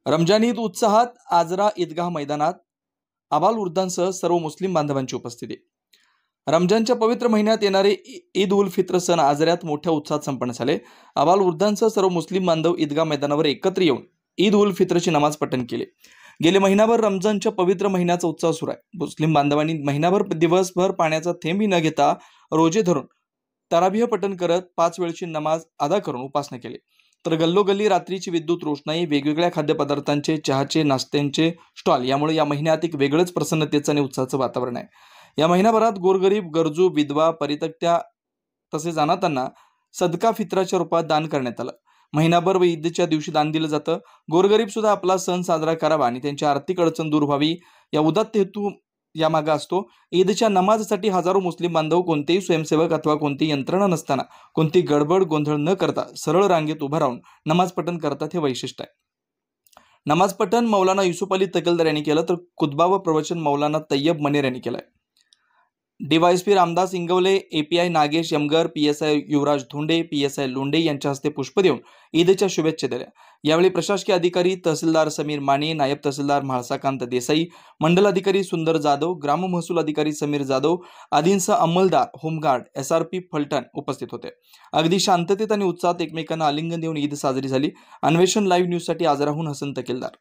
रमजान ईद उत्साहात आजरा ईदगाह मैदानात आबालवृद्धांसह सर्व मुस्लिम बांधवांची उपस्थिती। रमजानच्या पवित्र महिन्यात येणारे ईद उल फित्र सण आजऱ्यात मोठ्या उत्साहात संपन्न झाले। आबालवृद्धांसह सर्व मुस्लिम बांधव ईदगाह मैदानावर एकत्र येऊन ईद उल फित्रची नमाज पठण केले। गेले महिनाभर रमजानच्या पवित्र महिन्याचा उत्सव सुरू आहे। मुस्लिम बांधवांनी महिनाभर दिवसभर पाण्याचा थेंबही न घेता रोजे धरून तराबीह पठण करत 5 वेळची नमाज अदा करून उपासना केली। तर गल्लोगल्ली रात्रीची विद्युत रोषणाई, वेगवेगळ्या खाद्यपदार्थांचे, चहाचे, नाश्त्यांचे स्टॉल यामुळे या महिन्यात एक वेगळंच प्रसन्नतेचं आणि उत्साहाचं वातावरण आहे। या महिन्याभरात गोरगरीब, गरजू, विधवा, परित्यक्त्या तसेच अनाथांना सदका फित्राच्या रूपात दान करण्यात आलं। महिनाभर व ईदच्या दिवशी दान दिलं जातं। गोरगरीब सुद्धा आपला सण साजरा करावा आणि त्यांची आर्थिक अडचण दूर व्हावी या उदात्त हेतू यामागे असतो। ईदच्या नमाजसाठी हजारो मुस्लिम बांधव कोणतेही स्वयंसेवक अथवा कोणतीही यंत्रणा नसताना कोणती गडबड गोंधळ न करता सरळ रांगेत उभा राहून नमाज पठण करतात, हे वैशिष्ट्य आहे। नमाज पठण मौलाना युसुफ अली तकलदार यांनी केलं, तर खुतबा व प्रवचन मौलाना तय्यब मनेर यांनी केलंय। DYSP Ramdas Ingwale, API Nagesh Yamgar, PSI Yuvraj Dhonde, PSI Londhe यांच्या हस्ते पुष्प देऊन ईदच्या शुभेच्छा दिल्या। यावेळी प्रशासकीय अधिकारी तहसीलदार समीर माने, नायब तहसीलदार म्हाळसाकांत देसाई, मंडल अधिकारी सुंदर जाधव, ग्राम महसूल अधिकारी समीर जाधव आदींसह अंमलदार, होमगार्ड, एसआरपी फलटण उपस्थित होते। अगदी शांततेत आणि उत्साहात एकमेकांना आलिंगन देऊन ईद साजरी झाली। अन्वेषण लाईव्ह न्यूजसाठी आजराहून हसन तकेलदार।